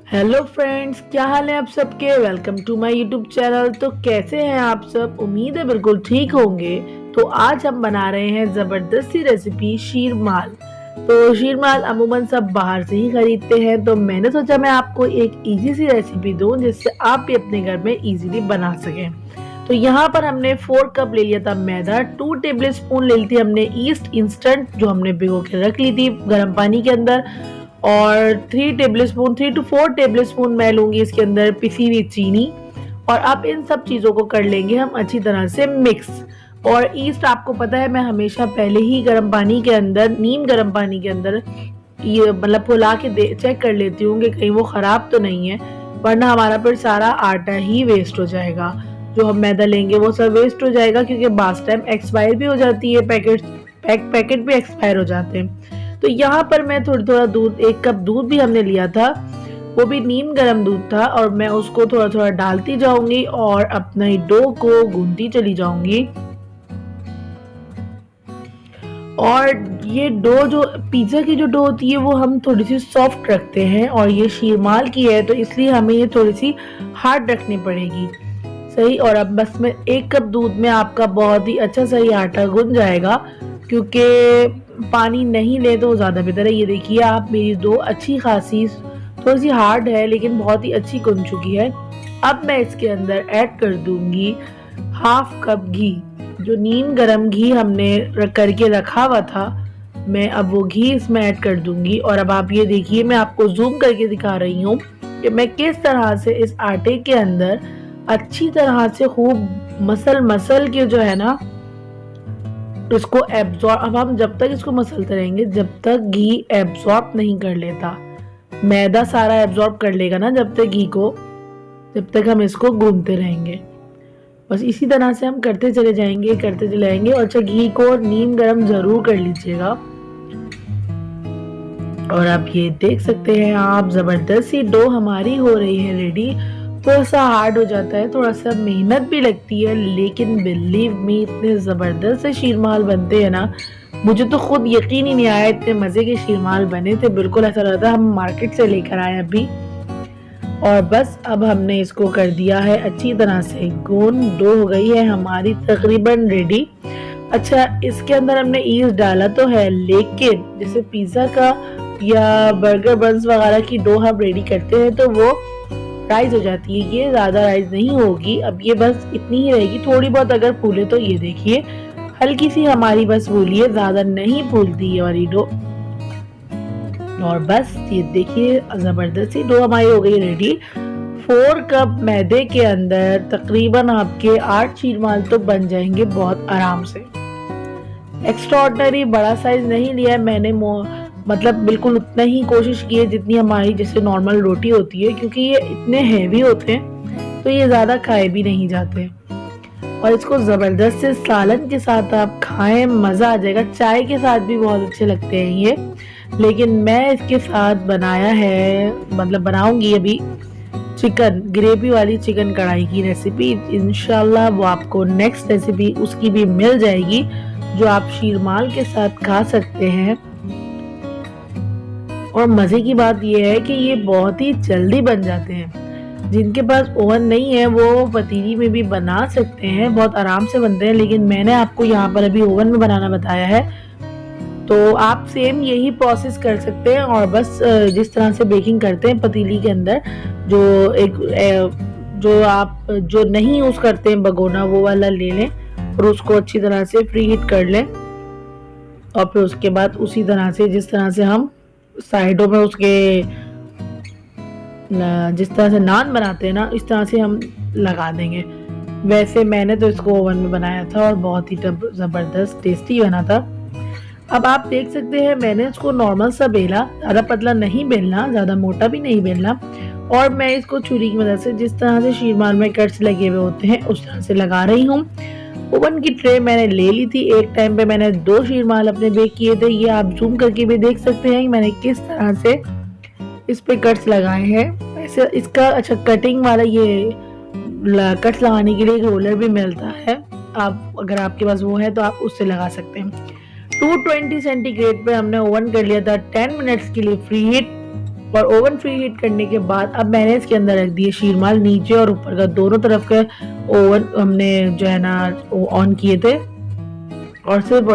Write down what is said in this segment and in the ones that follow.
Hello friends, क्या हाल है आप सबके। Welcome to my YouTube channel. तो कैसे हैं आप सब। उम्मीद है बिल्कुल ठीक होंगे। तो आज हम बना रहे हैं ज़बरदस्त सी रेसिपी शीरमाल। तो शीरमाल अमूमन सब बाहर से ही खरीदते हैं, तो मैंने सोचा मैं आपको एक इजी सी रेसिपी दूं जिससे आप भी अपने घर में इजीली बना सकें। तो यहाँ पर हमने 4 कप ले लिया था मैदा, 2 टेबल स्पून ले ली थी हमने ईस्ट इंस्टेंट जो हमने भिगो के रख ली थी गर्म पानी के अंदर, और 3 टू 4 टेबल स्पून मैं लूंगी इसके अंदर पिसी हुई चीनी। और अब इन सब चीज़ों को कर लेंगे हम अच्छी तरह से मिक्स। और ईस्ट आपको पता है मैं हमेशा पहले ही गर्म पानी के अंदर, नीम गर्म पानी के अंदर ये मतलब फुला के चेक कर लेती हूँ कि कहीं वो ख़राब तो नहीं है, वरना हमारा फिर सारा आटा ही वेस्ट हो जाएगा। जो हम मैदा लेंगे वो सब वेस्ट हो जाएगा, क्योंकि बास टाइम एक्सपायर भी हो जाती है, पैकेट भी एक्सपायर हो जाते हैं। तो यहाँ पर मैं थोड़ा दूध, 1 कप दूध भी हमने लिया था, वो भी नीम गर्म दूध था, और मैं उसको थोड़ा थोड़ा डालती जाऊंगी और अपने डो को गूंथती चली जाऊंगी। और ये डो, जो पिज्ज़ा की जो डो होती है वो हम थोड़ी सी सॉफ्ट रखते हैं, और ये शीरमाल की है तो इसलिए हमें ये थोड़ी सी हार्ड रखनी पड़ेगी। सही। और अब बस में 1 कप दूध में आपका बहुत ही अच्छा सही आटा गूंथ जाएगा, क्योंकि पानी नहीं ले तो ज़्यादा बेहतर है। ये देखिए आप, मेरी डो अच्छी खासी थोड़ी सी हार्ड है लेकिन बहुत ही अच्छी गूंथ चुकी है। अब मैं इसके अंदर ऐड कर दूंगी 1/2 कप घी, जो नीम गरम घी हमने करके रखा हुआ था, मैं अब वो घी इसमें ऐड कर दूंगी। और अब आप ये देखिए, मैं आपको जूम करके दिखा रही हूँ कि मैं किस तरह से इस आटे के अंदर अच्छी तरह से खूब मसल के जो है ना इसको एब्जॉर्ब। अब हम जब तक इसको मसलते रहेंगे जब तक घी एब्जॉर्ब नहीं कर लेता, मैदा सारा एब्जॉर्ब कर लेगा ना जब तक घी को, जब तक हम इसको गूंथते रहेंगे। बस इसी तरह से हम करते चले जाएंगे और अच्छा, घी को नीम गरम जरूर कर लीजिएगा। और आप ये देख सकते हैं आप, जबरदस्त सी डो हमारी हो रही है रेडी। थोड़ा सा हार्ड हो जाता है, थोड़ा सा मेहनत भी लगती है, लेकिन बिलीव मी इतने ज़बरदस्त से शीरमाल बनते हैं ना, मुझे तो खुद यकीन ही नहीं आया इतने मज़े के शीरमाल बने थे। बिल्कुल ऐसा लग रहा था हम मार्केट से लेकर आए अभी। और बस अब हमने इसको कर दिया है अच्छी तरह से गोंद, डो हो गई है हमारी तकरीबन रेडी। अच्छा, इसके अंदर हमने ईस्ट डाला तो है, लेकिन जैसे पिज़्ज़ा का या बर्गर बन्स वगैरह की डो हम रेडी करते हैं तो वो राइज हो जाती है, ये ज़्यादा राइज नहीं होगी। अब ये बस इतनी ही रहेगी, थोड़ी बहुत अगर फूले तो ये देखिए हल्की सी हमारी बस फूली है, ज़्यादा नहीं फूलती ये वाली डो। और बस ये देखिए ज़बरदस्त सी डो हमारी हो गई रेडी। 4 कप मैदे के अंदर तकरीबन आपके 8 शीरमाल तो बन जाएंगे बहुत आराम से। एक्स्ट्रा ऑर्डिनरी बड़ा साइज नहीं लिया है मैंने, मतलब बिल्कुल उतना ही कोशिश की है जितनी हमारी जैसे नॉर्मल रोटी होती है, क्योंकि ये इतने हैवी होते हैं तो ये ज़्यादा खाए भी नहीं जाते। और इसको ज़बरदस्त से सालन के साथ आप खाएं, मज़ा आ जाएगा। चाय के साथ भी बहुत अच्छे लगते हैं ये, लेकिन मैं इसके साथ बनाया है, मतलब बनाऊंगी अभी चिकन ग्रेवी वाली चिकन कढ़ाई की रेसिपी। इंशाल्लाह वो आपको नेक्स्ट रेसिपी उसकी भी मिल जाएगी, जो आप शीरमाल के साथ खा सकते हैं। और मज़े की बात यह है कि ये बहुत ही जल्दी बन जाते हैं। जिनके पास ओवन नहीं है वो पतीली में भी बना सकते हैं, बहुत आराम से बनते हैं, लेकिन मैंने आपको यहाँ पर अभी ओवन में बनाना बताया है। तो आप सेम यही प्रोसेस कर सकते हैं, और बस जिस तरह से बेकिंग करते हैं पतीली के अंदर, जो आप जो नहीं यूज़ करते हैं भगोना, वो वाला ले लें और उसको अच्छी तरह से फ्री हीट कर लें। और फिर उसके बाद उसी तरह से जिस तरह से हम साइडों में उसके जिस तरह से नान बनाते हैं ना, इस तरह से हम लगा देंगे। वैसे मैंने तो इसको ओवन में बनाया था और बहुत ही ज़बरदस्त टेस्टी बना था। अब आप देख सकते हैं मैंने इसको नॉर्मल सा बेला, ज़्यादा पतला नहीं बेलना, ज़्यादा मोटा भी नहीं बेलना। और मैं इसको छुरी की मदद से जिस तरह से शीरमाल में कट्स लगे हुए होते हैं उस तरह से लगा रही हूँ। ओवन की ट्रे मैंने ले ली थी, एक टाइम पे मैंने 2 शीरमाल अपने बेक किए थे। ये आप जूम करके भी देख सकते हैं कि मैंने किस तरह से इस पे कट्स लगाए हैं। वैसे इसका अच्छा कटिंग वाला ये कट्स लगाने के लिए एक रोलर भी मिलता है, आप अगर आपके पास वो है तो आप उससे लगा सकते हैं। 220 सेंटीग्रेड पे हमने ओवन कर लिया था 10 मिनट्स के लिए फ्री हीट। और ओवन फ्री हीट करने के बाद अब मैंने इसके अंदर रख दिए शीरमाल। नीचे और ऊपर का दोनों तरफ के ओवन हमने जो है ना ऑन किए थे और सिर्फ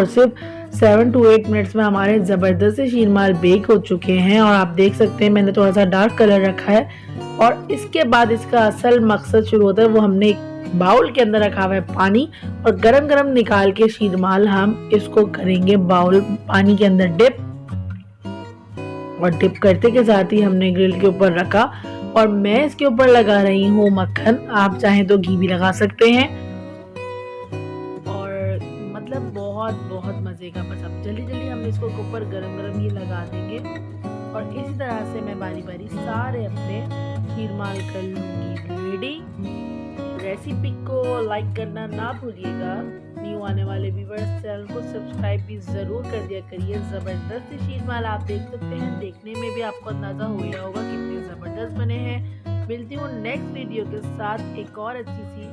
7 to 8 मिनट्स में हमारे ज़बरदस्त से शीरमाल बेक हो चुके हैं। और आप देख सकते हैं मैंने थोड़ा सा डार्क कलर रखा है। और इसके बाद इसका असल मकसद शुरू होता है, वो हमने एक बाउल के अंदर रखा हुआ है पानी और गरम गरम निकाल के शीरमाल हम इसको करेंगे बाउल पानी के अंदर डिप। और डिप करते के साथ ही हमने ग्रिल के ऊपर रखा और मैं इसके ऊपर लगा रही हूँ मक्खन। आप चाहें तो घी भी लगा सकते हैं और मतलब बहुत बहुत मज़े का। बस अब जल्दी जल्दी हम इसको ऊपर गरम गरम ये लगा देंगे और इसी तरह से मैं बारी बारी सारे अपने शीरमाल कर लूँगी रेडी। रेसिपी को लाइक करना ना भूलिएगा। न्यू आने वाले व्यूअर्स चैनल को सब्सक्राइब भी ज़रूर कर दिया करिए। ज़बरदस्त शीरमाल आप देख सकते हैं, देखने में भी आपको अंदाज़ा हो गया होगा कितने ज़बरदस्त बने हैं। मिलती हूँ नेक्स्ट वीडियो के साथ एक और अच्छी सी